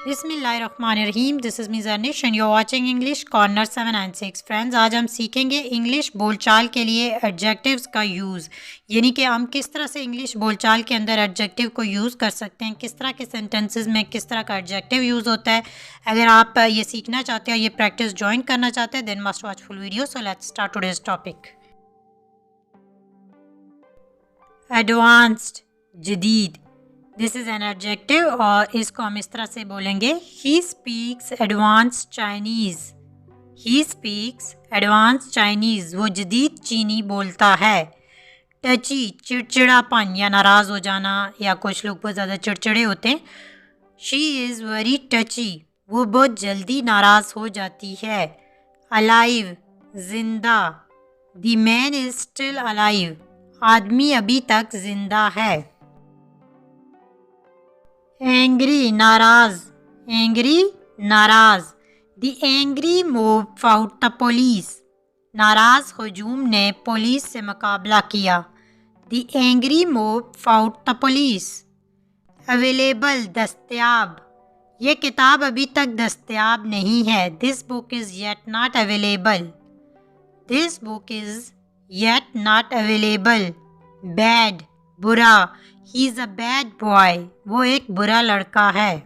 बिस्मिल्लाहिर्रहमानिर्रहीम। This is me जर्निश and you are watching English corner 7 and 6। Friends, आज हम सीखेंगे इंग्लिश बोलचाल के लिए एडजेक्टिव्स का यूज़, यानी कि हम किस तरह से इंग्लिश बोलचाल के अंदर एडजेक्टिव को यूज़ कर सकते हैं, किस तरह के सेंटेंसेस में किस तरह का एडजेक्टिव यूज़ होता है। अगर आप ये सीखना चाहते हैं, ये प्रैक्टिस ज्वाइन करना चाहते हैं, then must watch full video. So let's start today's topic. Advanced, जदीद। दिस इज़ एन एडजेक्टिव और इसको हम इस तरह से बोलेंगे, he speaks advance Chinese. He speaks advance Chinese, वो जदीद चीनी बोलता है। टची, चिड़चिड़ापन या नाराज़ हो जाना, या कुछ लोग बहुत ज़्यादा चिड़चिड़े होते हैं। शी इज़ वेरी टची, वो बहुत जल्दी नाराज़ हो जाती है। अलाइव, जिंदा। The man is still alive, आदमी अभी तक जिंदा है। एंग्री, नाराज। एंग्री, नाराज। The angry mob fought the police, नाराज हुजूम ने पुलिस से मुकाबला किया। The angry mob fought the police. Available, दस्तयाब। ये किताब अभी तक दस्तयाब नहीं है। This book is yet not available. This book is yet not available. Bad, बुरा। He is a bad boy, वो एक बुरा लड़का है।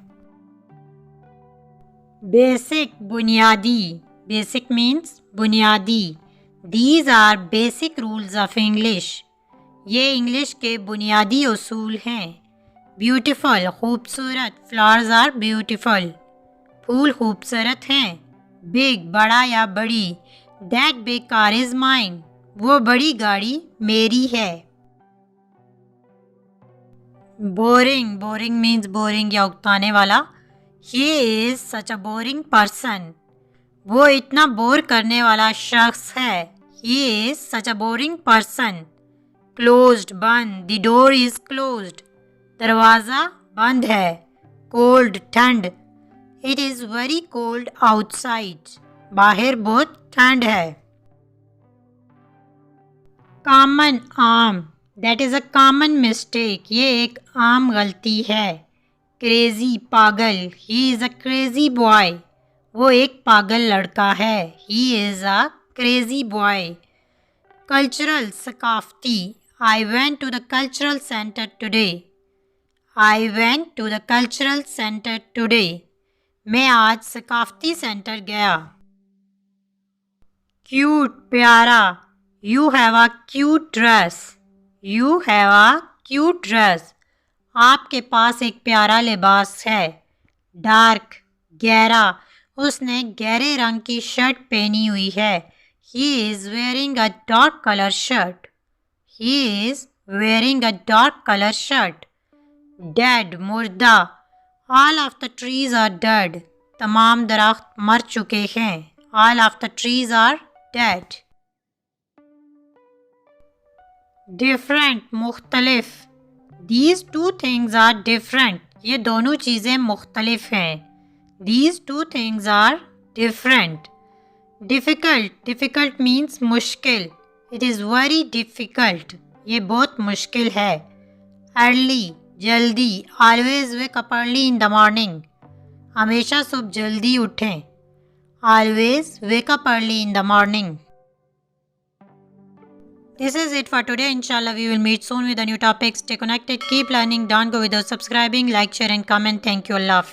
बेसिक, बुनियादी। बेसिक मीन्स बुनियादी। These are basic rules of English, ये इंग्लिश के बुनियादी उसूल हैं। ब्यूटीफुल, खूबसूरत। फ्लावर्स आर ब्यूटीफुल, फूल खूबसूरत हैं। बिग, बड़ा या बड़ी। That big car is mine, वो बड़ी गाड़ी मेरी है। बोरिंग, बोरिंग मीन्स बोरिंग या उकताने वाला। He is such a boring person, वो इतना बोर करने वाला शख्स है। He is such a boring person. Closed, बंद। द डोर इज़ क्लोज्ड, दरवाज़ा बंद है। कोल्ड, ठंड। It is very cold outside, बाहर बहुत ठंड है। कॉमन, आम। That is a common mistake, ये एक आम गलती है। क्रेज़ी, पागल। ही इज़ अ क्रेज़ी बॉय, वो एक पागल लड़का है। He is a crazy boy. Cultural, सकाफ़ती। I went to the cultural centre today. I went to the cultural centre today, मैं आज सकाफ़ती सेंटर गया। क्यूट, प्यारा। You have a cute dress. You have a cute dress, आपके पास एक प्यारा लिबास है। डार्क, गहरा। उसने गहरे रंग की शर्ट पहनी हुई है। He is wearing a dark colour shirt. He is wearing a dark colour shirt. Dead, मुर्दा। All of the trees are dead, तमाम दरख्त मर चुके हैं। All of the trees are dead. Different, मुख्तलिफ। These two things are different, ये दोनों चीज़ें मुख्तलिफ हैं। These two things are different. Difficult, difficult means मुश्किल। इट इज़ वेरी डिफ़िकल्ट, ये बहुत मुश्किल है। अर्ली, जल्दी। Always wake up early in the morning, हमेशा सुबह जल्दी उठें। Always wake up early in the morning. This is it for today. Inshallah, we will meet soon with a new topic. Stay connected, keep learning. Don't go without subscribing, like, share and comment. Thank you. Allah Hafiz.